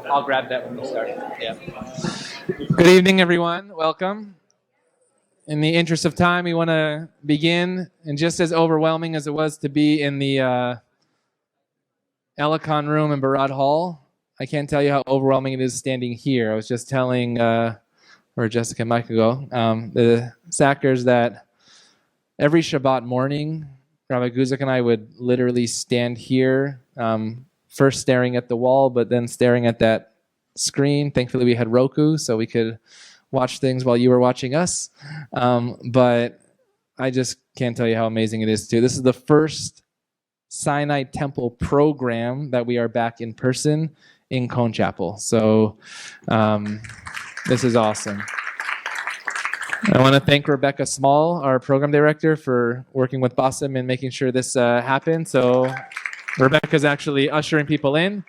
I'll grab that when we start. Yeah. Good evening, everyone. Welcome. In the interest of time, we want to begin, and just as overwhelming as it was to be in the Elikon room in Barad Hall, I can't tell you how overwhelming it is standing here. I was just telling, or Jessica and Mike ago, the Sackers that every Shabbat morning, Rabbi Guzik and I would literally stand here, first staring at the wall, but then staring at that screen. Thankfully, we had Roku, so we could watch things while you were watching us. But I just can't tell you how amazing it is, too. This is the first Sinai Temple program that we are back in person in Cone Chapel. So this is awesome. I want to thank Rebecca Small, our program director, for working with Bassem and making sure this happened. So Rebecca's actually ushering people in.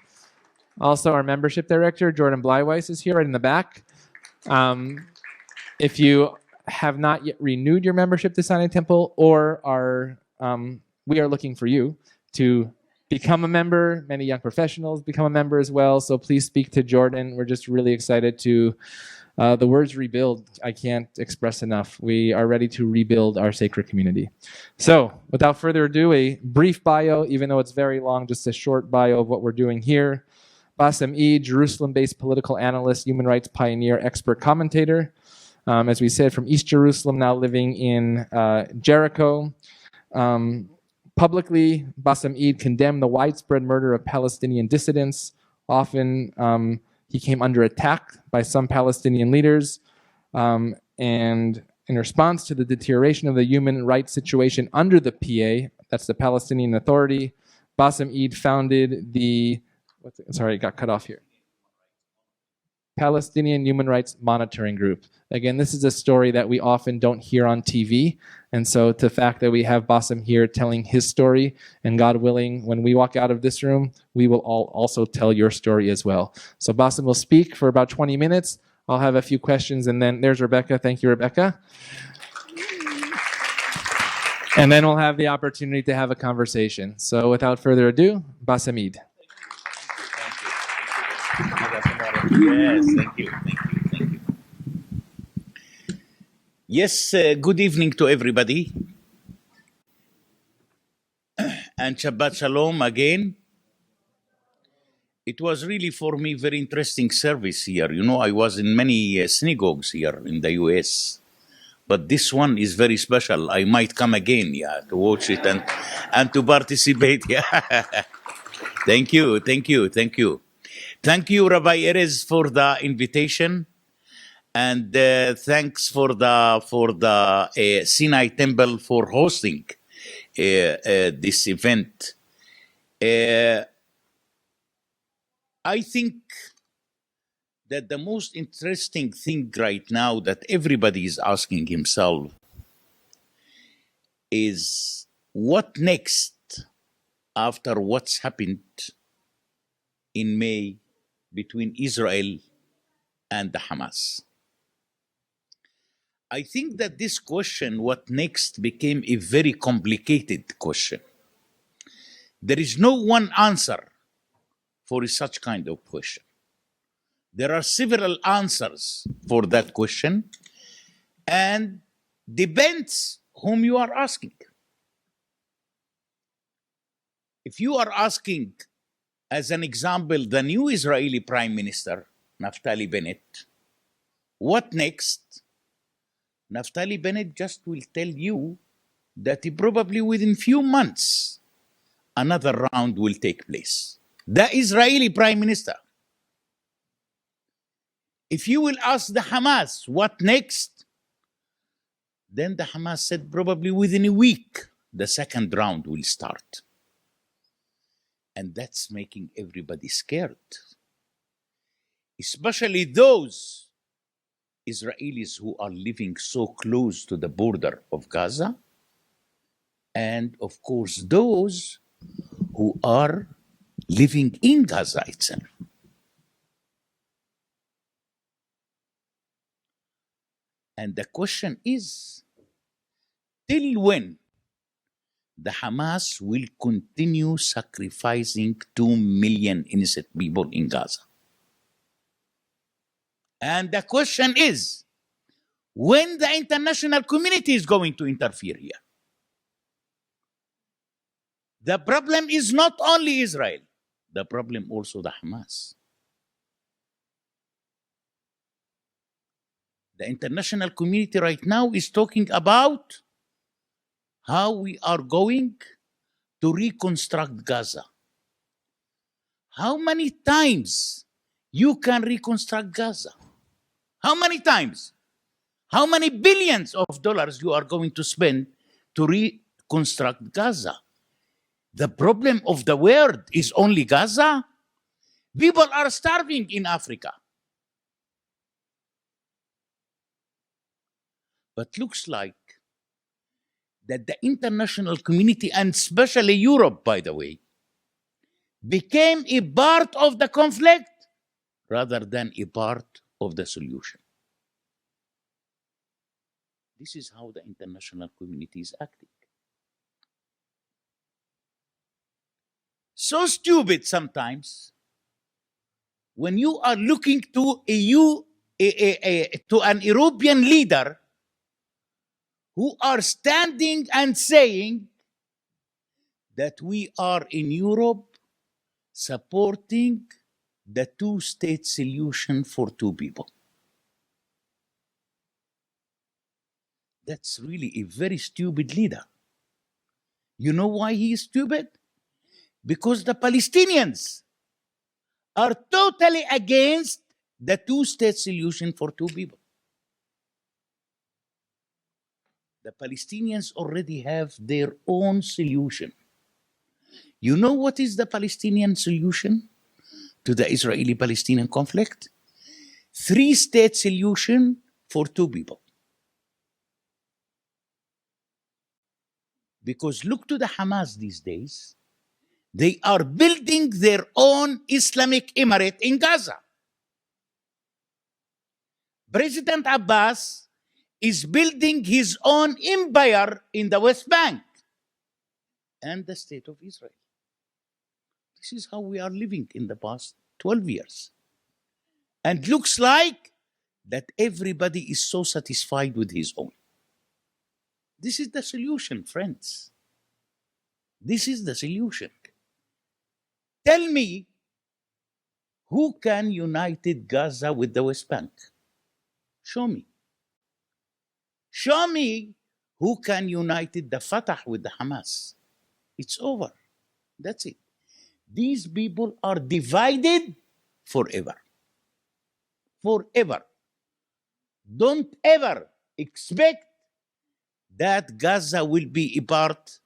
Also, our membership director, Jordan Bleiweiss, is here right in the back. If you have not yet renewed your membership to Sinai Temple, or we are looking for you to become a member. Many young professionals become a member as well. So please speak to Jordan. We're just really excited to. The words rebuild, I can't express enough. We are ready to rebuild our sacred community. So, without further ado, a brief bio, even though it's very long, just a short bio of what we're doing here. Bassem Eid, Jerusalem-based political analyst, human rights pioneer, expert commentator. As we said, from East Jerusalem, now living in Jericho. Publicly, Bassem Eid condemned the widespread murder of Palestinian dissidents, often he came under attack by some Palestinian leaders, and in response to the deterioration of the human rights situation under the PA, that's the Palestinian Authority, Bassem Eid founded the, it got cut off here. Palestinian Human Rights Monitoring Group. Again, this is a story that we often don't hear on TV, and so the fact that we have Bassem here telling his story, and God willing, when we walk out of this room, we will all also tell your story as well. So Bassem will speak for about 20 minutes. I'll have a few questions, and then there's Rebecca. Thank you, Rebecca. And then we'll have the opportunity to have a conversation. So without further ado, Bassem Eid. Yes, thank you. Yes, good evening to everybody. And Shabbat Shalom again. It was really for me very interesting service here. You know, I was in many synagogues here in the US. But this one is very special. I might come again, to watch it and to participate. Yeah. Thank you. Thank you, Rabbi Erez, for the invitation, and thanks for the Sinai Temple for hosting this event. I think that the most interesting thing right now that everybody is asking himself is what next after what's happened in May between Israel and the Hamas. I think that this question, what next, became a very complicated question. There is no one answer for such kind of question. There are several answers for that question, and depends whom you are asking. If you are asking, as an example, the new Israeli Prime Minister, Naftali Bennett, what next? Naftali Bennett just will tell you that probably within few months, another round will take place. The Israeli Prime Minister. If you will ask the Hamas, what next? Then the Hamas said probably within a week, the second round will start. And that's making everybody scared. Especially those Israelis who are living so close to the border of Gaza, and of course those who are living in Gaza itself. And the question is, till when the Hamas will continue sacrificing 2 million innocent people in Gaza. And the question is, when the international community is going to interfere here? The problem is not only Israel, the problem also the Hamas. The international community right now is talking about how we are going to reconstruct Gaza. How many times you can reconstruct Gaza? How many times? How many billions of dollars you are going to spend to reconstruct Gaza? The problem of the world is only Gaza? People are starving in Africa. But looks like that the international community, and especially Europe, by the way, became a part of the conflict rather than a part of the solution. This is how the international community is acting. So stupid sometimes when you are looking to to an European leader who are standing and saying that we are in Europe supporting the two-state solution for two people. That's really a very stupid leader. You know why he is stupid? Because the Palestinians are totally against the two-state solution for two people. The Palestinians already have their own solution. You know what is the Palestinian solution to the Israeli-Palestinian conflict? Three-state solution for two people. Because look to the Hamas these days, they are building their own Islamic emirate in Gaza. President Abbas is building his own empire in the West Bank and the state of Israel. This is how we are living in the past 12 years. And looks like that everybody is so satisfied with his own. This is the solution, friends. This is the solution. Tell me, who can unite Gaza with the West Bank? Show me. Show me who can unite the Fatah with the Hamas. It's over. That's it. These people are divided forever. Forever. Don't ever expect that Gaza will be a part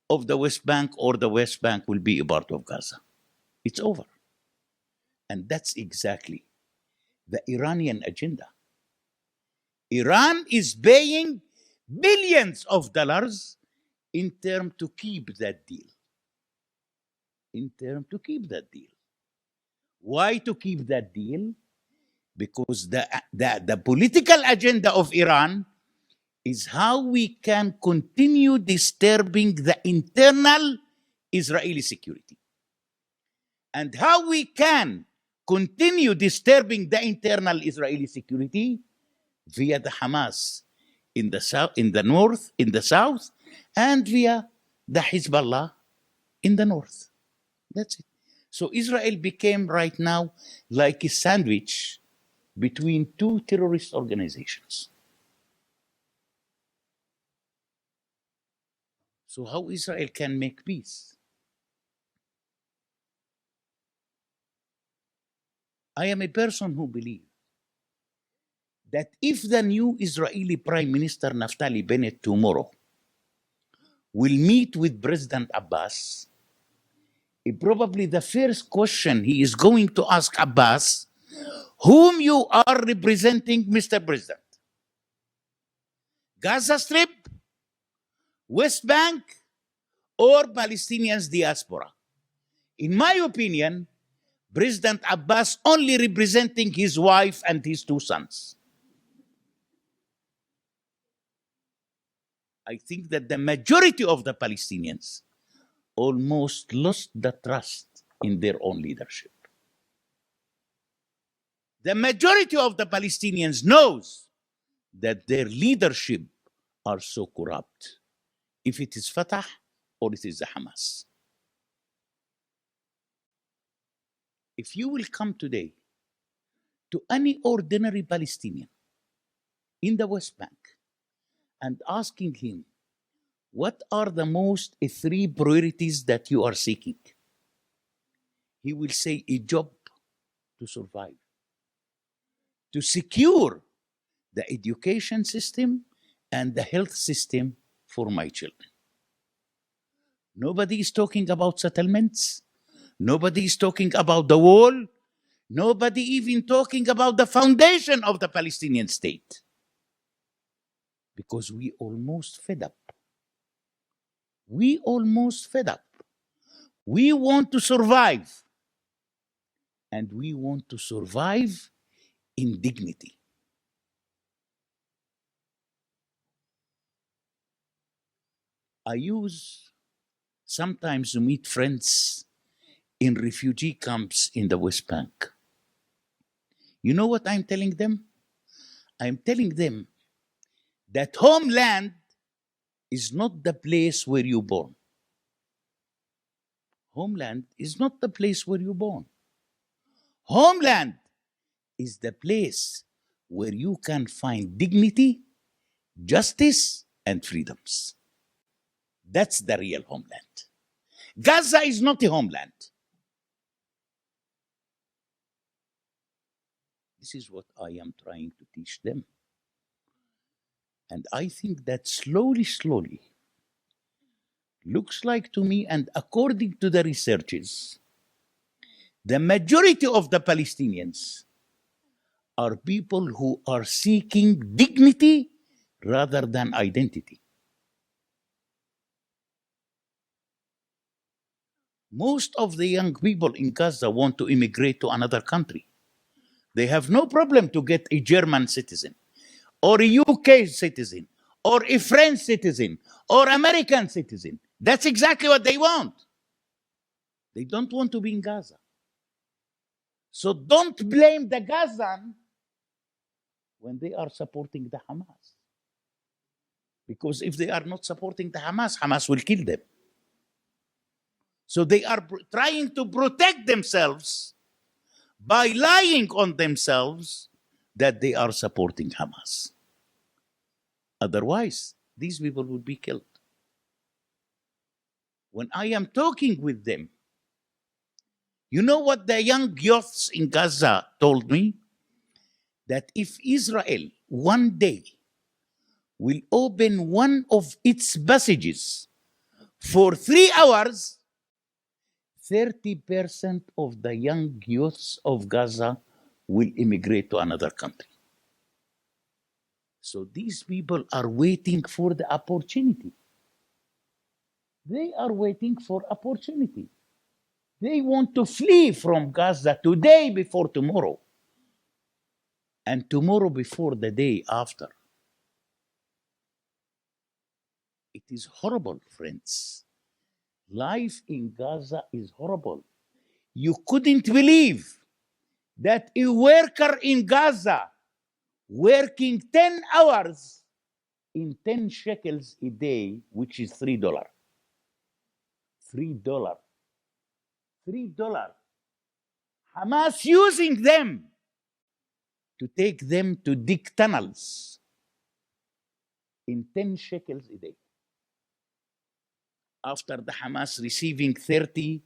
of the West Bank or the West Bank will be a part of Gaza. It's over. And that's exactly the Iranian agenda. Iran is paying billions of dollars in terms to keep that deal. In terms to keep that deal. Why to keep that deal? Because the political agenda of Iran is how we can continue disturbing the internal Israeli security. And how we can continue disturbing the internal Israeli security via the Hamas in the south, in the north, in the south, and via the Hezbollah in the north. That's it. So Israel became right now like a sandwich between two terrorist organizations. So how Israel can make peace? I am a person who believes that if the new Israeli Prime Minister Naftali Bennett tomorrow will meet with President Abbas, probably the first question he is going to ask Abbas, whom you are representing, Mr. President? Gaza Strip, West Bank, or Palestinians diaspora? In my opinion, President Abbas only representing his wife and his two sons. I think that the majority of the Palestinians almost lost the trust in their own leadership. The majority of the Palestinians knows that their leadership are so corrupt, if it is Fatah or it is the Hamas. If you will come today to any ordinary Palestinian in the West Bank and asking him, what are the most 3 priorities that you are seeking? He will say a job to survive, to secure the education system and the health system for my children. Nobody is talking about settlements. Nobody is talking about the wall. Nobody even talking about the foundation of the Palestinian state. Because we almost fed up. We almost fed up. We want to survive. And we want to survive in dignity. I use sometimes to meet friends in refugee camps in the West Bank. You know what I'm telling them? I'm telling them that homeland is not the place where you're born. Homeland is not the place where you're born. Homeland is the place where you can find dignity, justice, and freedoms. That's the real homeland. Gaza is not a homeland. This is what I am trying to teach them. And I think that slowly, looks like to me, and according to the researches, the majority of the Palestinians are people who are seeking dignity rather than identity. Most of the young people in Gaza want to immigrate to another country. They have no problem to get a German citizen, or a UK citizen, or a French citizen, or American citizen. That's exactly what they want. They don't want to be in Gaza. So don't blame the Gazan when they are supporting the Hamas. Because if they are not supporting the Hamas, Hamas will kill them. So they are trying to protect themselves by lying on themselves that they are supporting Hamas. Otherwise, these people would be killed. When I am talking with them, you know what the young youths in Gaza told me? That if Israel one day will open one of its passages for 3 hours, 30% of the young youths of Gaza will immigrate to another country. So these people are waiting for the opportunity. They are waiting for opportunity. They want to flee from Gaza today before tomorrow, and tomorrow before the day after. It is horrible, friends. Life in Gaza is horrible. You couldn't believe that a worker in Gaza working 10 hours in 10 shekels a day, which is $3. $3. $3. Hamas using them to take them to dig tunnels in 10 shekels a day. After the Hamas receiving $30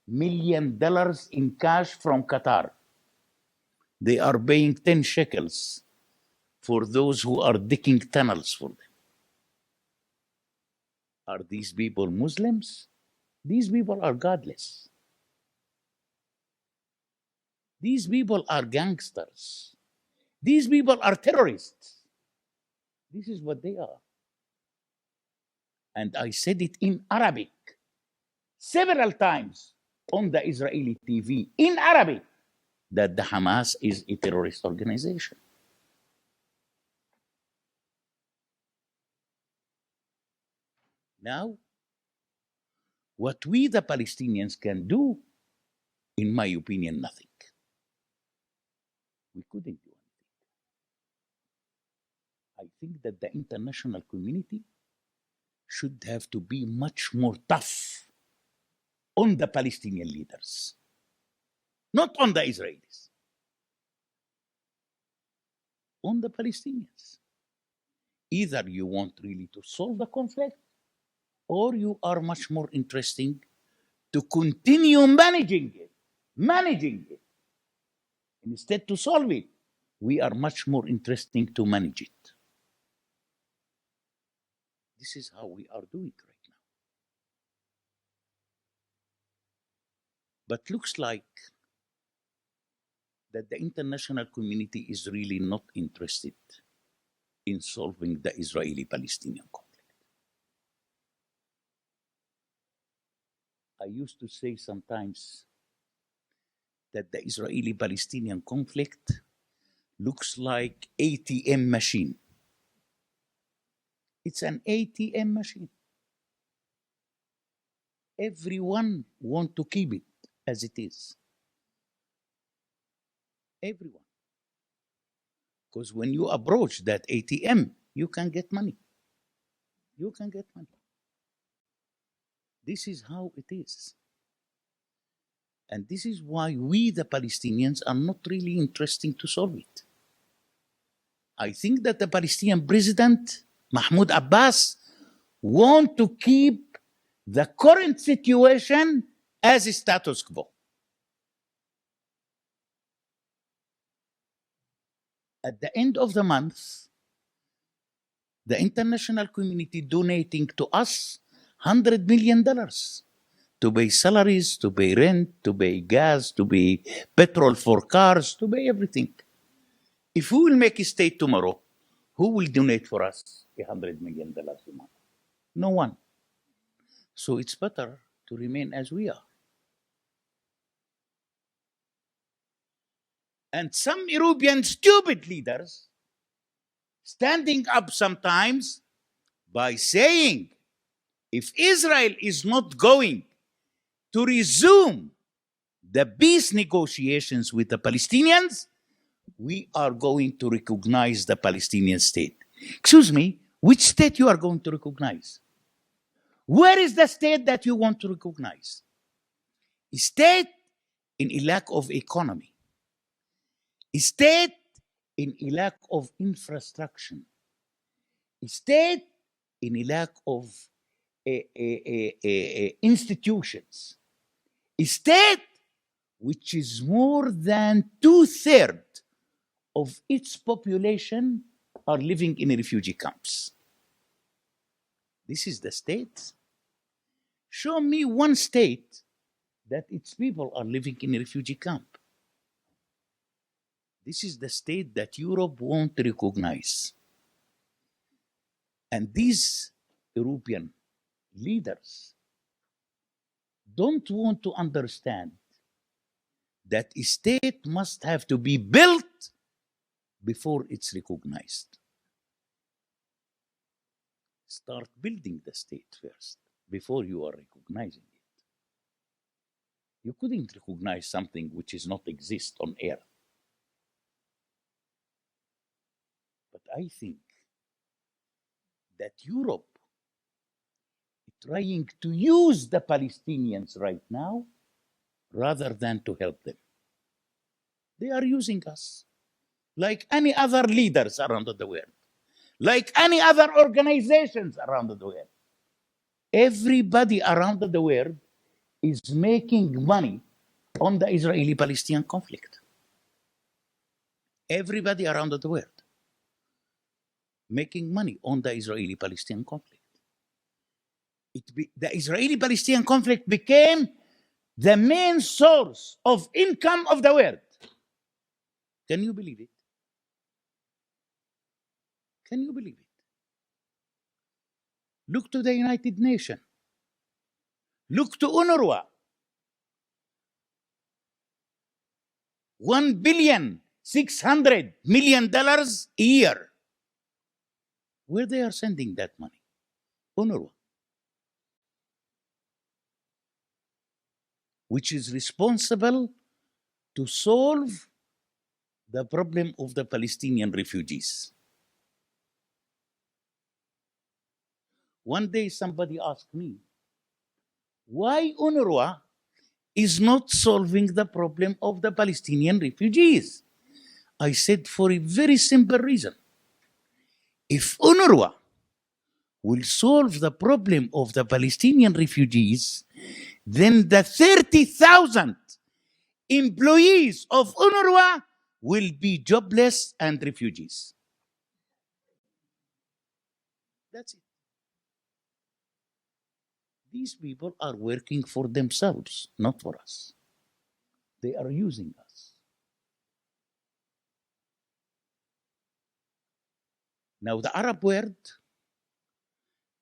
million in cash from Qatar, they are paying 10 shekels for those who are digging tunnels for them. Are these people Muslims? These people are godless. These people are gangsters. These people are terrorists. This is what they are. And I said it in Arabic several times on the Israeli TV, in Arabic, that the Hamas is a terrorist organization. Now, what we, the Palestinians, can do, in my opinion, nothing. We couldn't do anything. I think that the international community should have to be much more tough on the Palestinian leaders, not on the Israelis, on the Palestinians. Either you want really to solve the conflict, or you are much more interesting to continue managing it. Instead to solve it, we are much more interesting to manage it. This is how we are doing right now. But looks like that the international community is really not interested in solving the Israeli-Palestinian conflict. I used to say sometimes that the Israeli-Palestinian conflict looks like ATM machine. It's an ATM machine. Everyone wants to keep it as it is. Everyone. Because when you approach that ATM, you can get money. You can get money. This is how it is. And this is why we, the Palestinians, are not really interested to solve it. I think that the Palestinian president, Mahmoud Abbas, wants to keep the current situation as a status quo. At the end of the month, the international community donating to us $100 million to pay salaries, to pay rent, to pay gas, to pay petrol for cars, to pay everything. If we will make a state tomorrow, who will donate for us $100 million a month? No one. So it's better to remain as we are. And some European stupid leaders standing up sometimes by saying, if Israel is not going to resume the peace negotiations with the Palestinians, we are going to recognize the Palestinian state. Excuse me, which state you are going to recognize? Where is the state that you want to recognize? A state in a lack of economy. A state in a lack of infrastructure. A state in a lack of institutions. A state which is more than 2/3 of its population are living in refugee camps. This is the state. Show me one state that its people are living in a refugee camp. This is the state that Europe won't recognize. And these European leaders don't want to understand that a state must have to be built before it's recognized. Start building the state first before you are recognizing it. You couldn't recognize something which is not exist on earth. But I think that Europe is trying to use the Palestinians right now rather than to help them. They are using us like any other leaders around the world, like any other organizations around the world. Everybody around the world is making money on the Israeli-Palestinian conflict. Everybody around the world making money on the Israeli-Palestinian conflict. The Israeli-Palestinian conflict became the main source of income of the world. Can you believe it? Can you believe it? Look to the United Nations. Look to UNRWA. $1.6 billion a year. Where they are sending that money? UNRWA. which is responsible to solve the problem of the Palestinian refugees. One day somebody asked me, why UNRWA is not solving the problem of the Palestinian refugees? I said, for a very simple reason. If UNRWA will solve the problem of the Palestinian refugees, then the 30,000 employees of UNRWA will be jobless and refugees. That's it. These people are working for themselves, not for us. They are using us. Now, the Arab world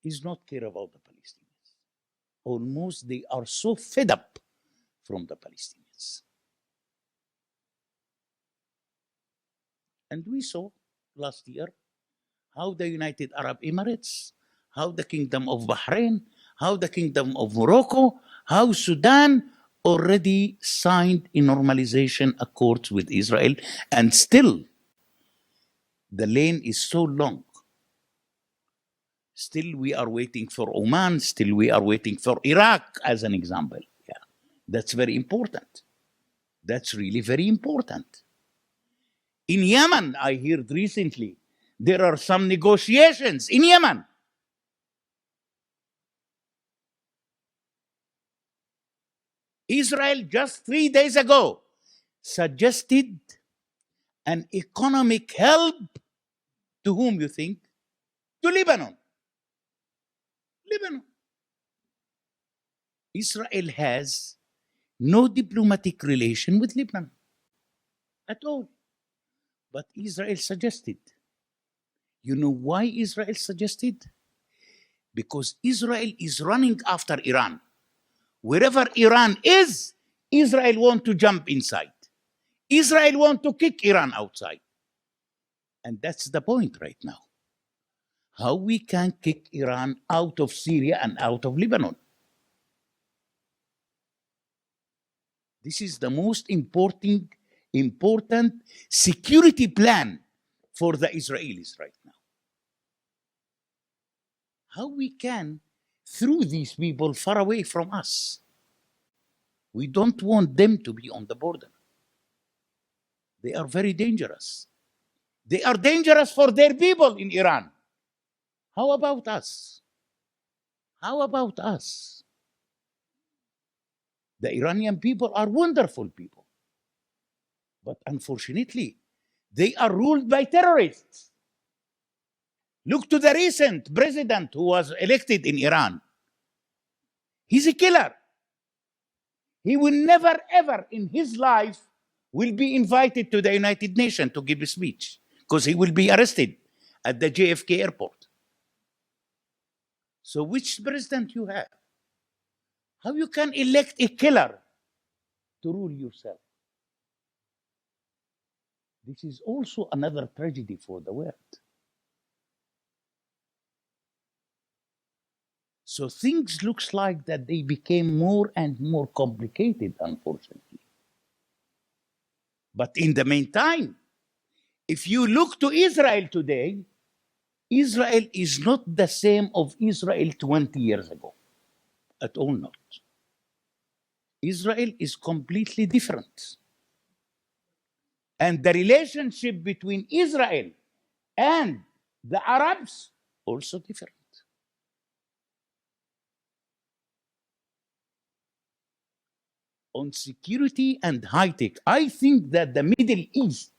is not care about the Palestinians. Almost they are so fed up from the Palestinians. And we saw last year how the United Arab Emirates, how the Kingdom of Bahrain, how the Kingdom of Morocco, how Sudan already signed a normalization accords with Israel, and still the lane is so long. Still we are waiting for Oman, still we are waiting for Iraq as an example. Yeah, that's very important. That's really very important. In Yemen, I heard recently, there are some negotiations in Yemen. Israel just 3 days ago suggested an economic help to whom you think? To Lebanon. Lebanon. Israel has no diplomatic relation with Lebanon at all. But Israel suggested. You know why Israel suggested? Because Israel is running after Iran. Wherever Iran is, Israel wants to jump inside. Israel wants to kick Iran outside. And that's the point right now. How we can kick Iran out of Syria and out of Lebanon. This is the most important security plan for the Israelis right now. How we can throw these people far away from us. We don't want them to be on the border. They are very dangerous. They are dangerous for their people in Iran. How about us? How about us? The Iranian people are wonderful people. But unfortunately, they are ruled by terrorists. Look to the recent president who was elected in Iran. He's a killer. He will never, ever in his life will be invited to the United Nations to give a speech because he will be arrested at the JFK airport. So which president you have? How you can elect a killer to rule yourself? This is also another tragedy for the world. So things looks like that they became more and more complicated, unfortunately. But in the meantime, if you look to Israel today, Israel is not the same of Israel 20 years ago. At all not. Israel is completely different. And the relationship between Israel and the Arabs also different. On security and high tech, I think that the Middle East,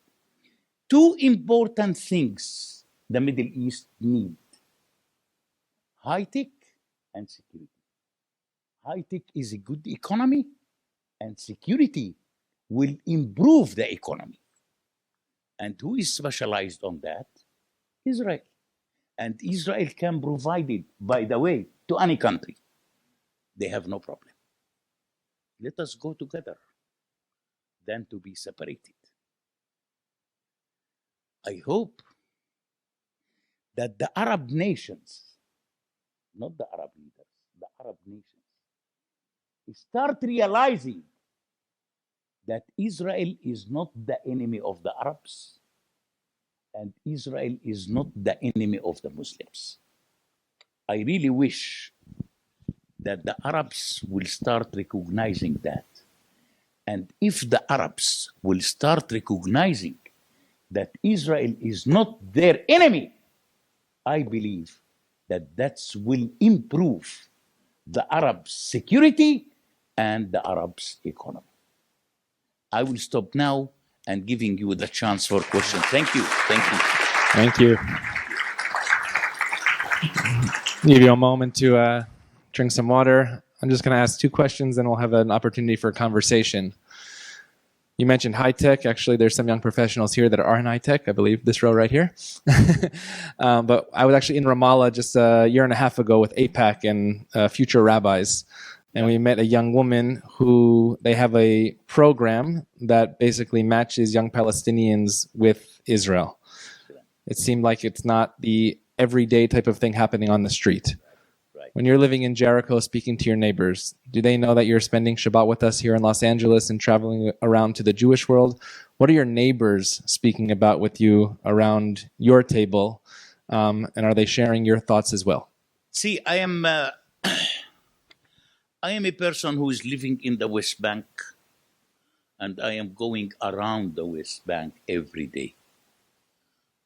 two important things the Middle East need: high tech and security. High tech is a good economy, and security will improve the economy. And who is specialized on that? Israel. And Israel can provide it, by the way, to any country. They have no problem. Let us go together than to be separated. I hope that the Arab nations, not the Arab leaders, the Arab nations, start realizing that Israel is not the enemy of the Arabs, and Israel is not the enemy of the Muslims. I really wish that the Arabs will start recognizing that. And if the Arabs will start recognizing that Israel is not their enemy, I believe that that will improve the Arabs' security and the Arabs' economy. I will stop now and giving you the chance for questions. Thank you. Thank you. Thank you. Give you a moment to drink some water. I'm just going to ask two questions, and we'll have an opportunity for a conversation. You mentioned high tech. Actually, there's some young professionals here that are in high tech. I believe this row right here. But I was actually in Ramallah just a year and a half ago with AIPAC and future rabbis. And we met a young woman who they have a program that basically matches young Palestinians with Israel. It seemed like it's not the everyday type of thing happening on the street. Right. When you're living in Jericho, speaking to your neighbors, do they know that you're spending Shabbat with us here in Los Angeles and traveling around to the Jewish world? What are your neighbors speaking about with you around your table? And are they sharing your thoughts as well? See, I am a person who is living in the West Bank, and I am going around the West Bank every day.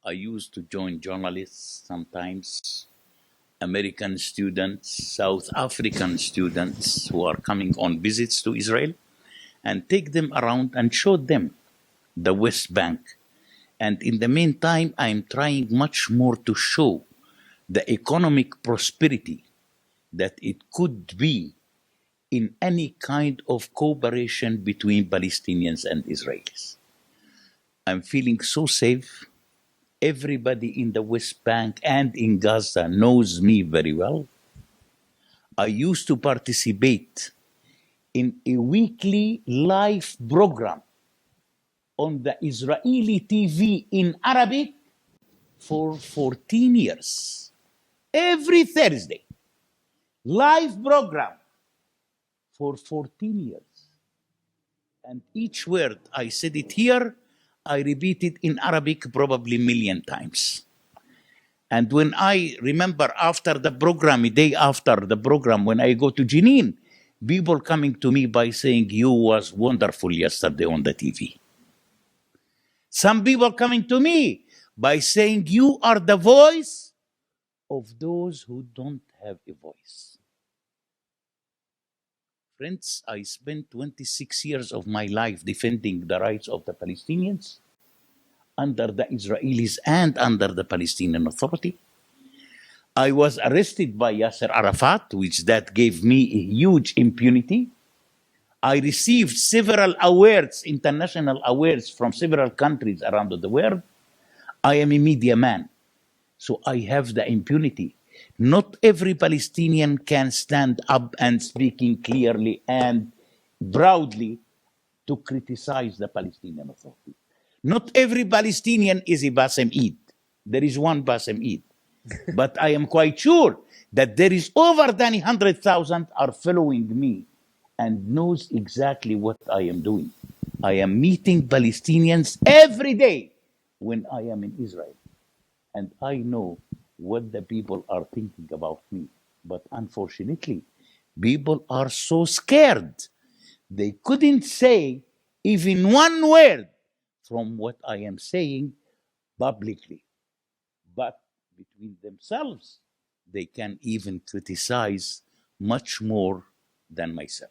I used to join journalists sometimes, American students, South African students who are coming on visits to Israel, and take them around and show them the West Bank. And in the meantime, I'm trying much more to show the economic prosperity that it could be in any kind of cooperation between Palestinians and Israelis. I'm feeling so safe. Everybody in the West Bank and in Gaza knows me very well. I used to participate in a weekly live program on the Israeli TV in Arabic for 14 years. Every Thursday, live program for 14 years. And each word, I said it here, I repeat it in Arabic probably a million times. And when I remember after the program, a day after the program, when I go to Jenin, people coming to me by saying, you was wonderful yesterday on the TV. Some people coming to me by saying, you are the voice of those who don't have a voice. Friends, I spent 26 years of my life defending the rights of the Palestinians under the Israelis and under the Palestinian Authority. I was arrested by Yasser Arafat, which that gave me a huge impunity. I received several awards, international awards from several countries around the world. I am a media man, so I have the impunity. Not every Palestinian can stand up and speaking clearly and proudly to criticize the Palestinian Authority. Not every Palestinian is a Bassem Eid. There is one Bassem Eid. But I am quite sure that there is over than 100,000 are following me and knows exactly what I am doing. I am meeting Palestinians every day when I am in Israel. And I know what the people are thinking about me. But unfortunately, people are so scared. They couldn't say even one word from what I am saying publicly. But between themselves, they can even criticize much more than myself.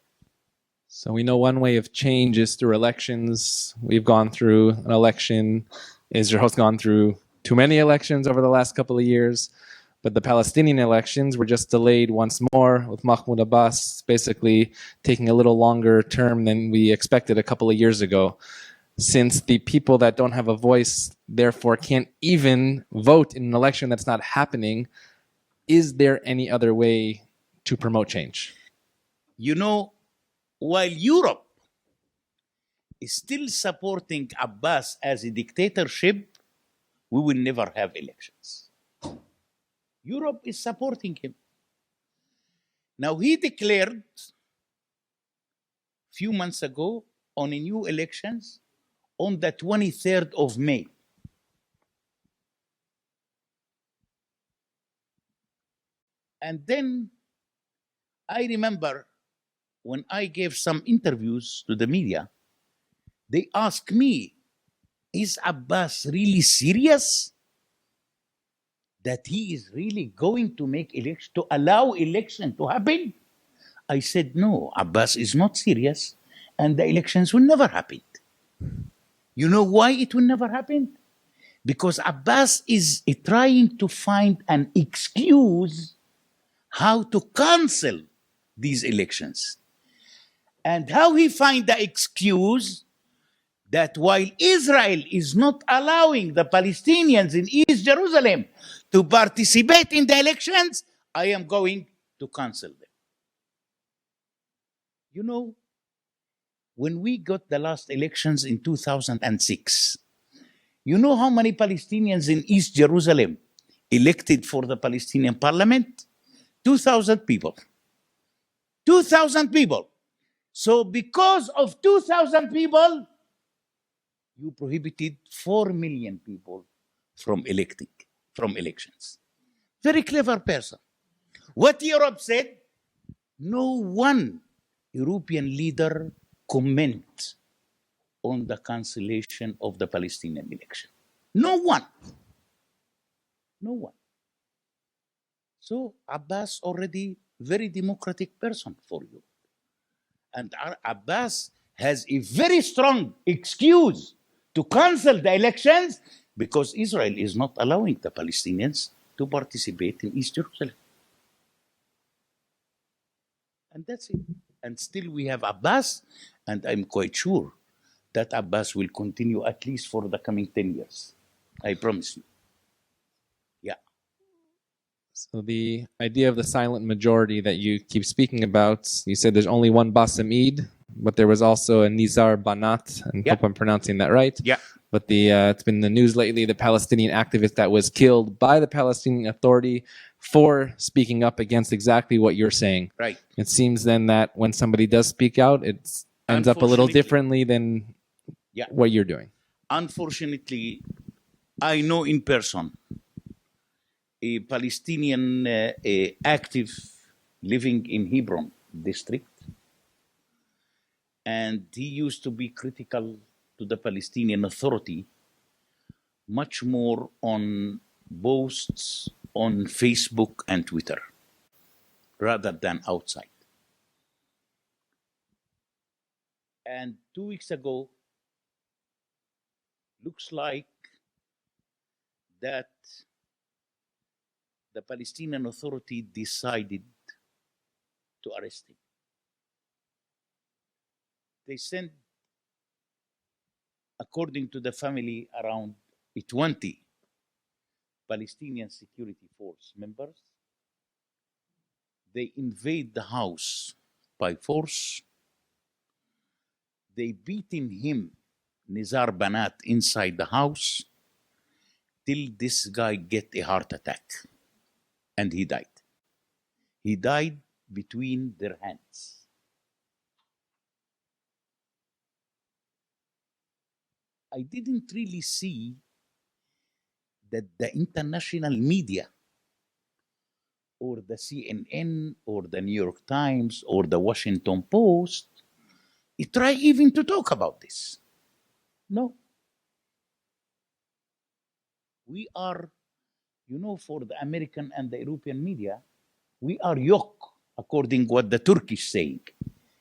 So we know one way of change is through elections. We've gone through an election. Israel's gone through too many elections over the last couple of years. But the Palestinian elections were just delayed once more, with Mahmoud Abbas basically taking a little longer term than we expected a couple of years ago. Since the people that don't have a voice, therefore, can't even vote in an election that's not happening, is there any other way to promote change? You know, while Europe is still supporting Abbas as a dictatorship, we will never have elections. Europe is supporting him. Now, he declared few months ago on a new elections on the 23rd of May. And then I remember when I gave some interviews to the media, they asked me, is Abbas really serious that he is really going to make election, to allow election to happen? I said, no, Abbas is not serious and the elections will never happen. You know why it will never happen? Because Abbas is trying to find an excuse how to cancel these elections. And how he find the excuse that while Israel is not allowing the Palestinians in East Jerusalem to participate in the elections, I am going to cancel them. You know, when we got the last elections in 2006, you know how many Palestinians in East Jerusalem elected for the Palestinian parliament? 2,000 people. 2,000 people. So because of 2,000 people, you prohibited 4 million people from elections. Very clever person. What Europe said, no one European leader comment on the cancellation of the Palestinian election. No one. No one. So Abbas already very democratic person for you. And Abbas has a very strong excuse to cancel the elections because Israel is not allowing the Palestinians to participate in East Jerusalem. And that's it. And still we have Abbas, and I'm quite sure that Abbas will continue at least for the coming 10 years. I promise you. Yeah. So the idea of the silent majority that you keep speaking about, you said there's only one Bassem Eid, but there was also a Nizar Banat, and hope I'm pronouncing that right. Yeah. But it's been in the news lately, the Palestinian activist that was killed by the Palestinian Authority for speaking up against exactly what you're saying. Right. It seems then that when somebody does speak out, it ends up a little differently than what you're doing. Unfortunately, I know in person a Palestinian active living in Hebron district, and he used to be critical to the Palestinian Authority much more on posts on Facebook and Twitter rather than outside. And 2 weeks ago, looks like that the Palestinian Authority decided to arrest him. They sent, according to the family, around 20 Palestinian security force members. They invade the house by force. They beaten him, Nizar Banat, inside the house till this guy get a heart attack. And he died. He died between their hands. I didn't really see that the international media or the CNN or the New York Times or the Washington Post try even to talk about this. No. We are, for the American and the European media, we are yok, according to what the Turkish saying.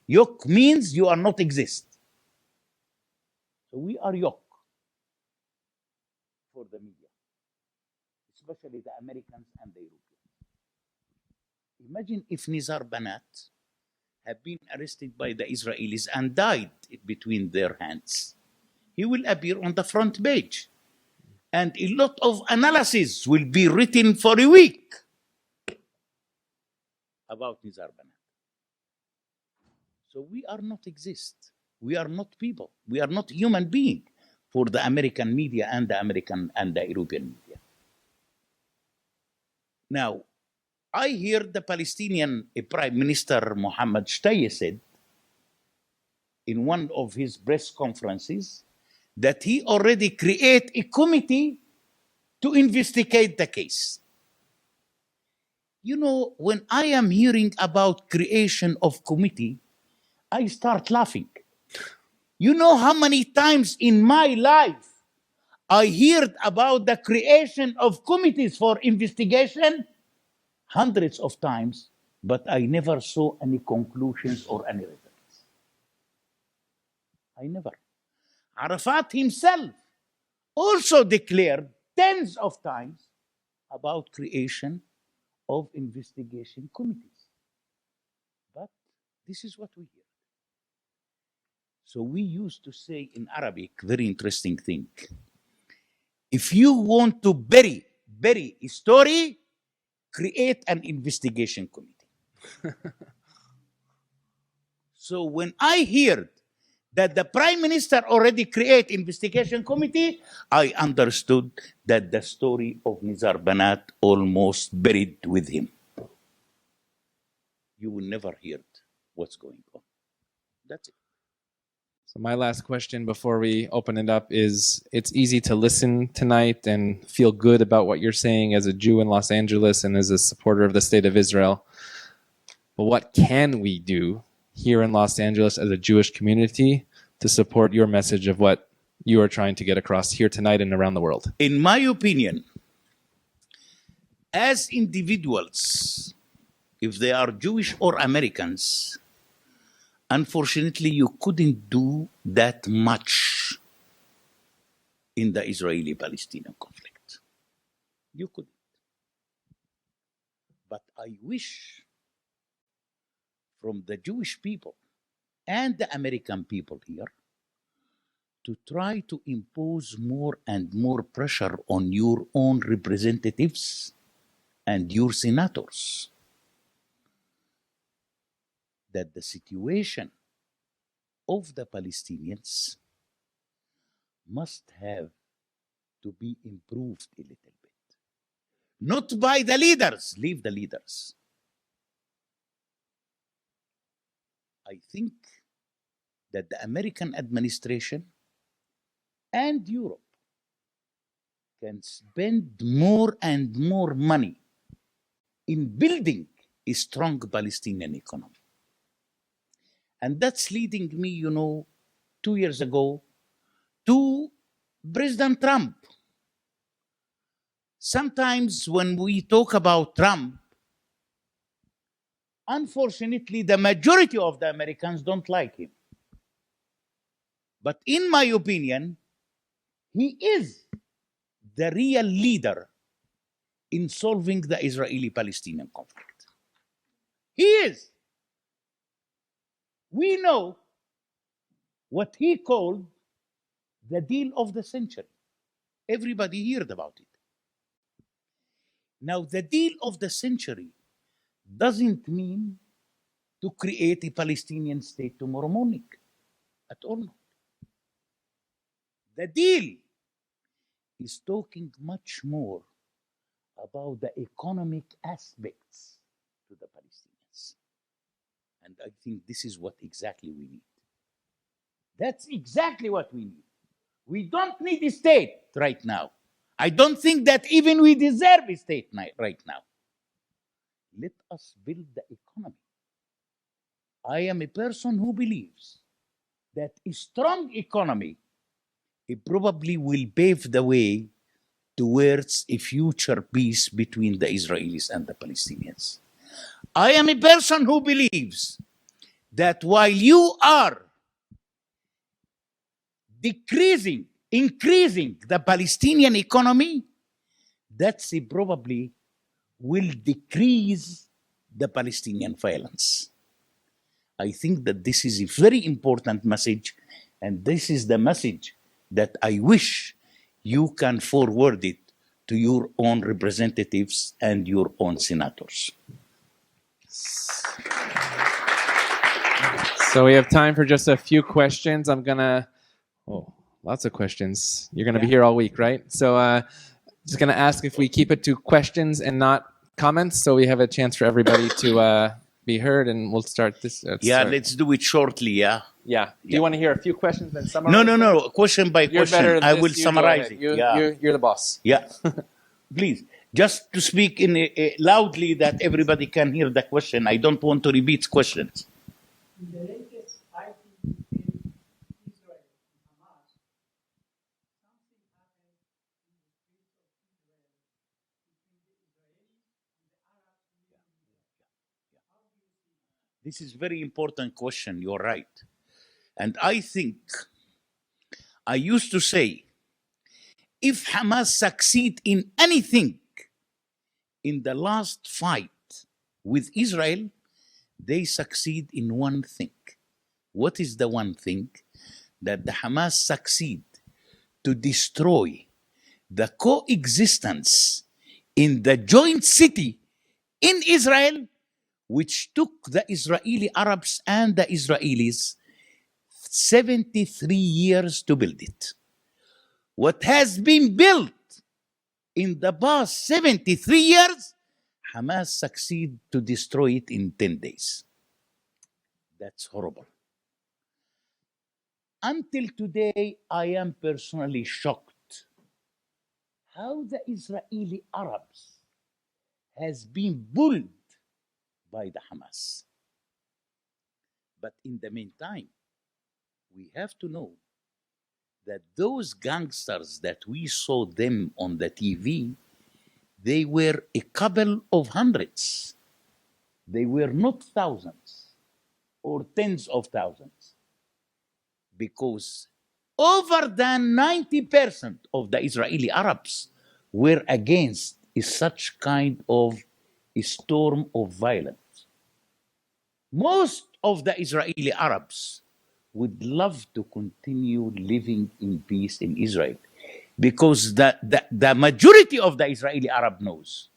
Yok means you are not exist. So we are yok for the media, especially the Americans and the Europeans. Imagine if Nizar Banat had been arrested by the Israelis and died between their hands. He will appear on the front page. And a lot of analysis will be written for a week about Nizar Banat. So we are not exist. We are not people. We are not human beings for the American media and the American and the European media. Now, I hear the Palestinian Prime Minister Mohammed Shtayyeh said in one of his press conferences that he already created a committee to investigate the case. You know, when I am hearing about creation of committee, I start laughing. You know how many times in my life I heard about the creation of committees for investigation? Hundreds of times, but I never saw any conclusions or any results. I never. Arafat himself also declared tens of times about creation of investigation committees. But this is what we hear. So we used to say in Arabic, very interesting thing. If you want to bury a story, create an investigation committee. So when I heard that the Prime Minister already created investigation committee, I understood that the story of Nizar Banat almost buried with him. You will never hear what's going on. That's it. So my last question before we open it up is, it's easy to listen tonight and feel good about what you're saying as a Jew in Los Angeles and as a supporter of the State of Israel. But what can we do here in Los Angeles as a Jewish community to support your message of what you are trying to get across here tonight and around the world? In my opinion, as individuals, if they are Jewish or Americans, unfortunately, you couldn't do that much in the Israeli-Palestinian conflict. You couldn't. But I wish from the Jewish people and the American people here to try to impose more and more pressure on your own representatives and your senators, that the situation of the Palestinians must have to be improved a little bit. Not by the leaders, leave the leaders. I think that the American administration and Europe can spend more and more money in building a strong Palestinian economy. And that's leading me, 2 years ago, to President Trump. Sometimes when we talk about Trump, unfortunately, the majority of the Americans don't like him. But in my opinion, he is the real leader in solving the Israeli-Palestinian conflict. He is. We know what he called the deal of the century. Everybody heard about it. Now, the deal of the century doesn't mean to create a Palestinian state tomorrow morning at all. The deal is talking much more about the economic aspects to the Palestinians. And I think this is what exactly we need. That's exactly what we need. We don't need a state right now. I don't think that even we deserve a state right now. Let us build the economy. I am a person who believes that a strong economy probably will pave the way towards a future peace between the Israelis and the Palestinians. I am a person who believes that while you are increasing the Palestinian economy, that's probably will decrease the Palestinian violence. I think that this is a very important message, and this is the message that I wish you can forward it to your own representatives and your own senators. So we have time for just a few questions. Lots of questions. You're going to be here all week, right? So just going to ask if we keep it to questions and not comments, so we have a chance for everybody to be heard, and we'll start this. Let's do it shortly. Yeah. Do you want to hear a few questions and summarize? No. Question by You're question. better than I this. will You summarize go it. ahead. You're the boss. Yeah. Please, just to speak in loudly that everybody can hear the question. I don't want to repeat questions. In the latest fighting between Israel and Hamas, something happened in the streets of Israel between the Israelis and the Arabs living in Israel. How do you see that? This is very important question. You're right. And I think I used to say, if Hamas succeed in anything in the last fight with Israel, they succeed in one thing. What is the one thing? That the Hamas succeed to destroy the coexistence in the joint city in Israel, which took the Israeli Arabs and the Israelis 73 years to build it. What has been built in the past 73 years, Hamas succeed to destroy it in 10 days. That's horrible. Until today, I am personally shocked how the Israeli Arabs has been bullied by the Hamas. But in the meantime, we have to know that those gangsters that we saw them on the TV, they were a couple of hundreds. They were not thousands or tens of thousands. Because over than 90% of the Israeli Arabs were against such kind of a storm of violence. Most of the Israeli Arabs would love to continue living in peace in Israel, because the majority of the Israeli Arab knows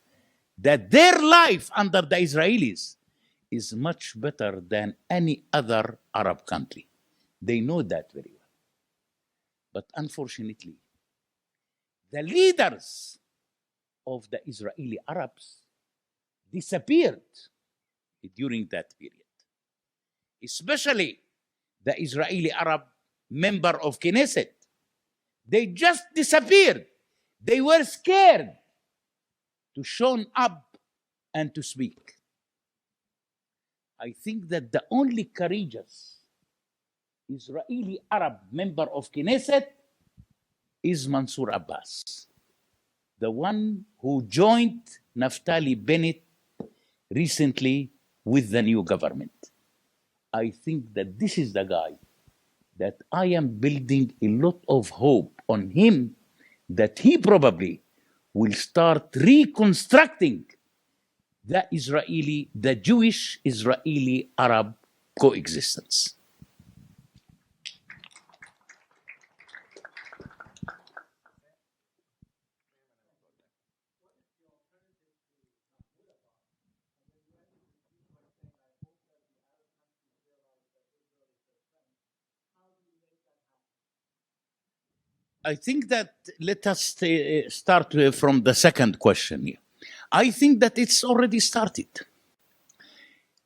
that their life under the Israelis is much better than any other Arab country. They know that very well. But unfortunately, the leaders of the Israeli Arabs disappeared during that period, especially the Israeli Arab member of Knesset. They just disappeared. They were scared to show up and to speak. I think that the only courageous Israeli Arab member of Knesset is Mansour Abbas, the one who joined Naftali Bennett recently with the new government. I think that this is the guy that I am building a lot of hope on him, that he probably will start reconstructing the Jewish-Israeli Arab coexistence. I think that let us start from the second question here. I think that it's already started.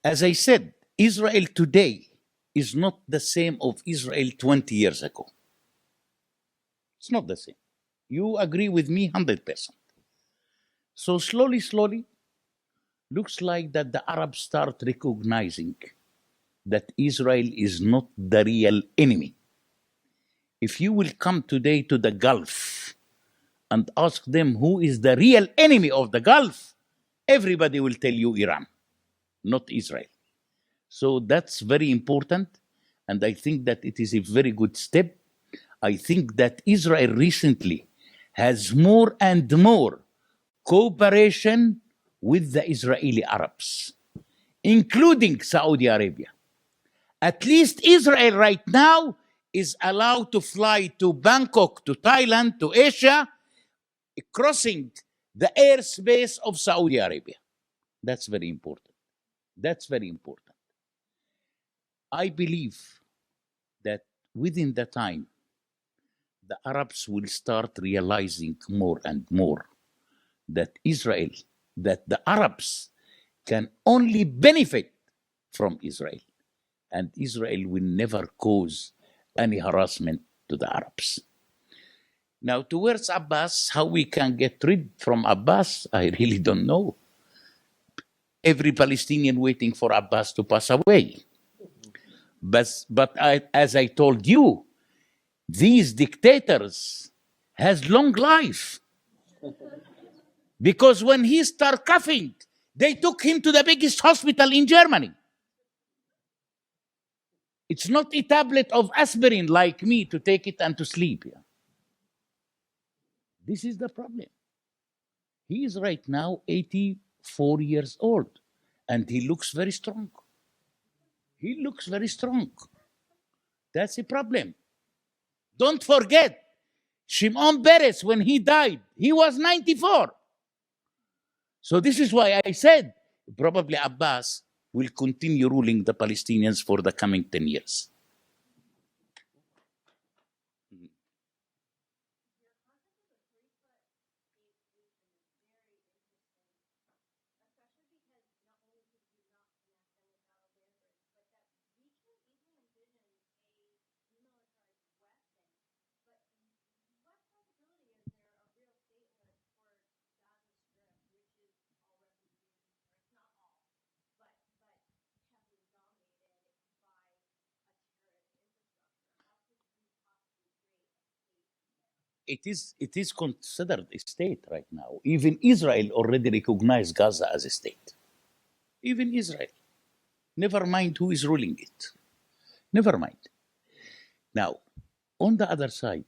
As I said, Israel today is not the same of Israel 20 years ago. It's not the same. You agree with me 100%. So slowly, looks like that the Arabs start recognizing that Israel is not the real enemy. If you will come today to the Gulf and ask them who is the real enemy of the Gulf, everybody will tell you Iran, not Israel. So that's very important, and I think that it is a very good step. I think that Israel recently has more and more cooperation with the Israeli Arabs, including Saudi Arabia. At least Israel right now is allowed to fly to Bangkok, to Thailand, to Asia, crossing the airspace of Saudi Arabia. That's very important. That's very important. I believe that within the time, the Arabs will start realizing more and more that the Arabs can only benefit from Israel. And Israel will never cause any harassment to the Arabs. Now, towards Abbas, how we can get rid from Abbas, I really don't know. Every Palestinian waiting for Abbas to pass away. But as I told you, these dictators has long life. Because when he started coughing, they took him to the biggest hospital in Germany. It's not a tablet of aspirin like me to take it and to sleep. Yeah. This is the problem. He is right now 84 years old, and he looks very strong. He looks very strong. That's a problem. Don't forget, Shimon Peres, when he died, he was 94. So this is why I said probably Abbas will continue ruling the Palestinians for the coming 10 years. It is considered a state right now. Even Israel already recognized Gaza as a state. Even Israel. Never mind who is ruling it. Never mind. Now, on the other side,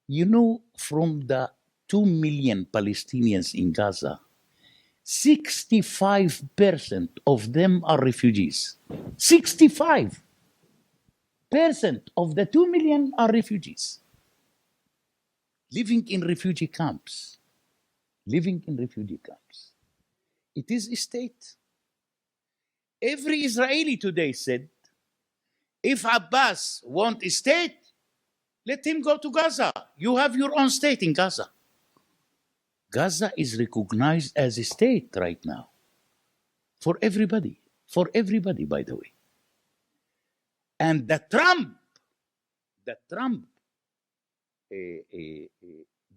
you know, from the 2 million Palestinians in Gaza, 65% of them are refugees. 65% of the 2 million are refugees. Living in refugee camps. Living in refugee camps. It is a state. Every Israeli today said, if Abbas wants a state, let him go to Gaza. You have your own state in Gaza. Gaza is recognized as a state right now. For everybody, by the way. And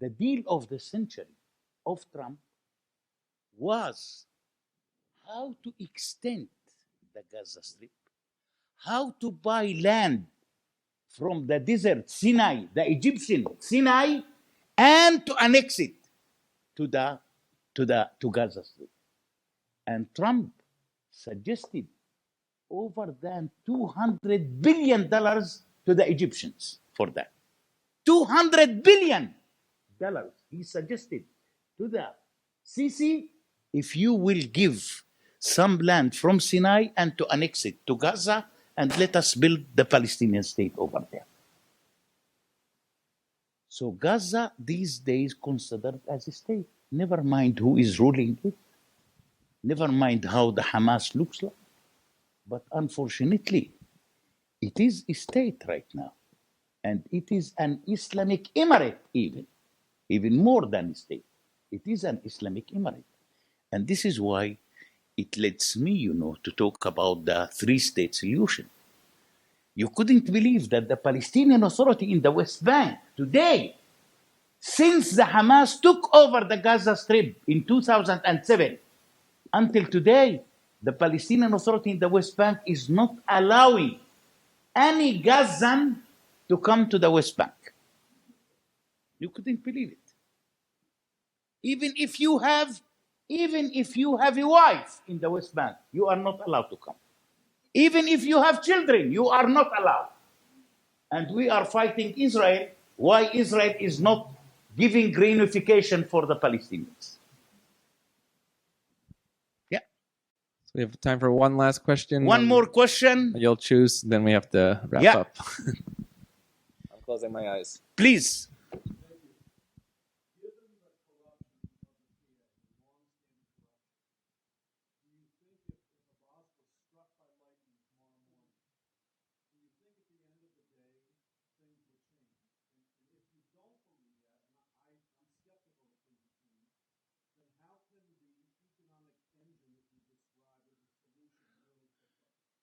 the deal of the century of Trump was how to extend the Gaza Strip, how to buy land from the desert Sinai, the Egyptian Sinai, and to annex it to Gaza Strip. And Trump suggested over than $200 billion to the Egyptians for that. $200 billion he suggested to the Sisi, if you will give some land from Sinai and to annex it to Gaza and let us build the Palestinian state over there. So Gaza these days considered as a state. Never mind who is ruling it. Never mind how the Hamas looks like. But unfortunately, it is a state right now. And it is an Islamic emirate even more than a state. It is an Islamic emirate. And this is why it lets me, to talk about the three-state solution. You couldn't believe that the Palestinian Authority in the West Bank today, since the Hamas took over the Gaza Strip in 2007, until today, the Palestinian Authority in the West Bank is not allowing any Gazan to come to the West Bank. You couldn't believe it. Even if you have a wife in the West Bank, you are not allowed to come. Even if you have children, you are not allowed. And we are fighting Israel, why Israel is not giving reunification for the Palestinians. Yeah. So we have time for one last question. One more question. You'll choose, then we have to wrap up. I'm closing my eyes. Please.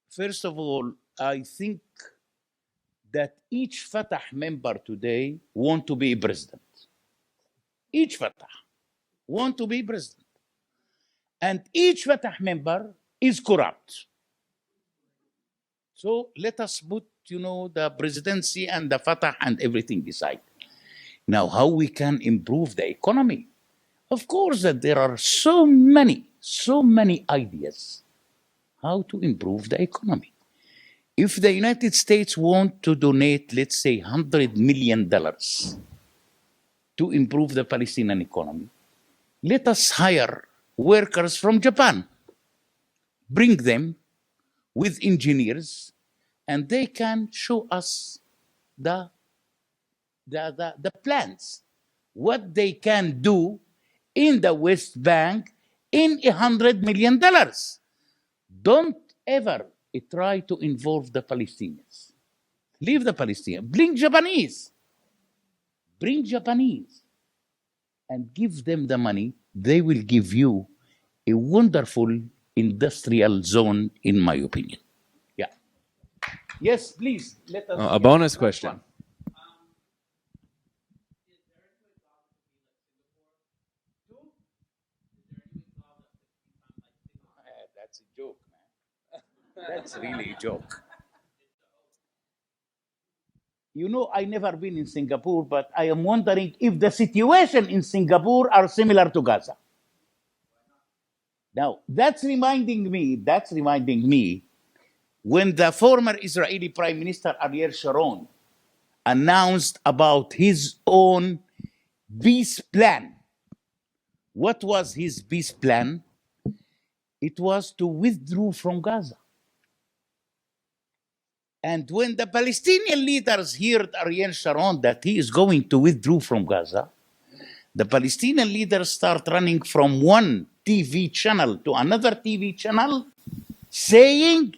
First of all, I think that each Fatah member today want to be president. Each Fatah want to be president. And each Fatah member is corrupt. So let us put, the presidency and the Fatah and everything aside. Now, how we can improve the economy? Of course that there are so many ideas how to improve the economy. If the United States want to donate, let's say, $100 million to improve the Palestinian economy, let us hire workers from Japan, bring them with engineers, and they can show us the plans, what they can do in the West Bank in $100 million. Don't ever try to involve the Palestinians. Leave the Palestinians. Bring Japanese, and give them the money. They will give you a wonderful industrial zone, in my opinion. Yeah. Yes, please. Let us. A bonus question. That's a joke, man. That's really a joke. I never been in Singapore, but I am wondering if the situation in Singapore are similar to Gaza. Now, that's reminding me when the former Israeli Prime Minister Ariel Sharon announced about his own peace plan. What was his peace plan? It was to withdraw from Gaza. And when the Palestinian leaders heard Ariel Sharon that he is going to withdraw from Gaza, the Palestinian leaders start running from one TV channel to another TV channel, saying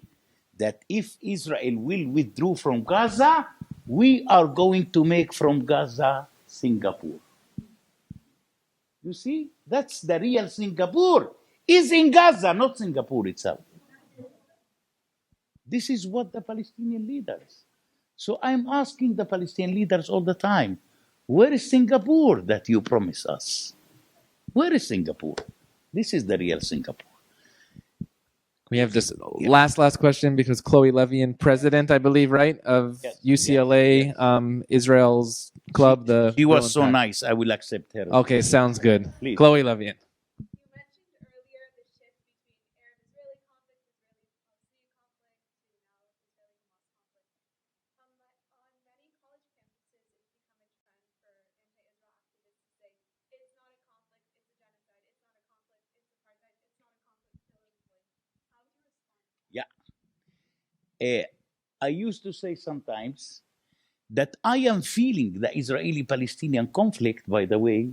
that if Israel will withdraw from Gaza, we are going to make from Gaza Singapore. You see, that's the real Singapore. Is in Gaza, not Singapore itself. This is what the Palestinian leaders. So I'm asking the Palestinian leaders all the time, where is Singapore that you promise us? Where is Singapore? This is the real Singapore. We have just last question because Chloe Levian, president, I believe, right, of UCLA, Israel's club. She was so nice. I will accept her. Okay, sounds good. Please. Chloe Levian. I used to say sometimes that I am feeling the Israeli-Palestinian conflict, by the way,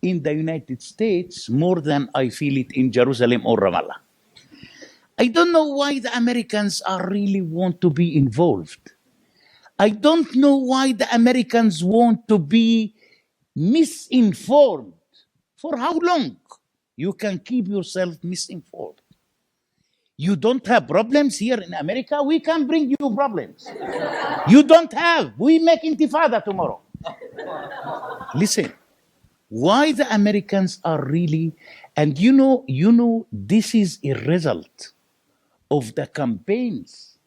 in the United States more than I feel it in Jerusalem or Ramallah. I don't know why the Americans are really want to be involved. I don't know why the Americans want to be misinformed. For how long you can keep yourself misinformed? You don't have problems here in America, we can bring you problems. You don't have, we make Intifada tomorrow. Listen, why the Americans are really, and this is a result of the campaigns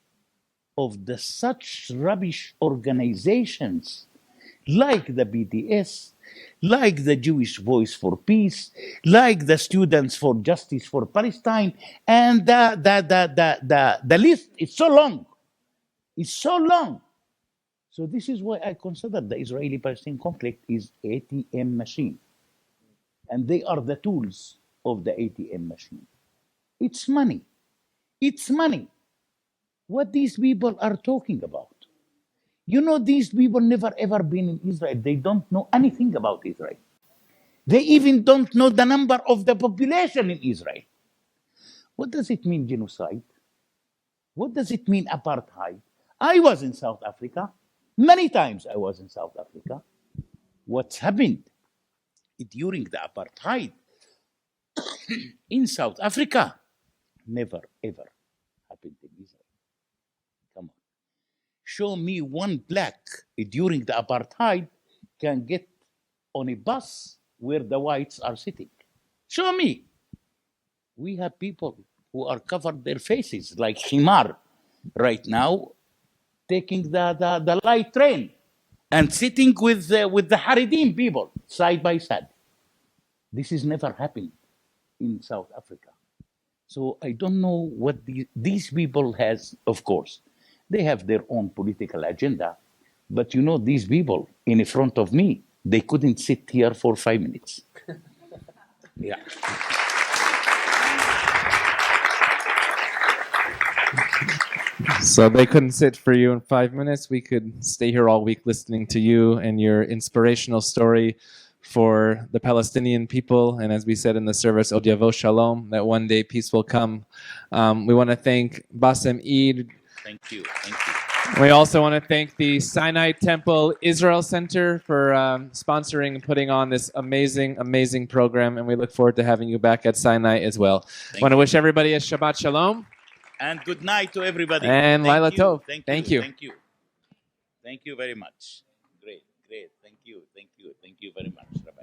of the such rubbish organizations like the BDS, like the Jewish Voice for Peace, like the Students for Justice for Palestine, and the list is so long. It's so long. So this is why I consider the Israeli-Palestinian conflict is ATM machine. And they are the tools of the ATM machine. It's money. It's money. What these people are talking about. These people never ever been in Israel. They don't know anything about Israel. They even don't know the number of the population in Israel. What does it mean genocide? What does it mean apartheid? I was in South Africa. Many times I was in South Africa. What's happened during the apartheid in South Africa never ever happened in Israel. Show me one black during the apartheid can get on a bus where the whites are sitting. Show me. We have people who are covered their faces like Khimar right now, taking the light train and sitting with the Haredim people side by side. This has never happened in South Africa. So I don't know what these people has, of course. They have their own political agenda. But these people in front of me, they couldn't sit here for 5 minutes. Yeah. So they couldn't sit for you in 5 minutes. We could stay here all week listening to you and your inspirational story for the Palestinian people. And as we said in the service, Od Yavo Shalom, that one day peace will come. We want to thank Bassem Eid. Thank you. Thank you. We also want to thank the Sinai Temple Israel Center for sponsoring and putting on this amazing, amazing program. And we look forward to having you back at Sinai as well. I want to wish everybody a Shabbat Shalom. And good night to everybody. And Laila Tov. Thank you. Thank you. Thank you very much. Great. Thank you very much, Rabbi.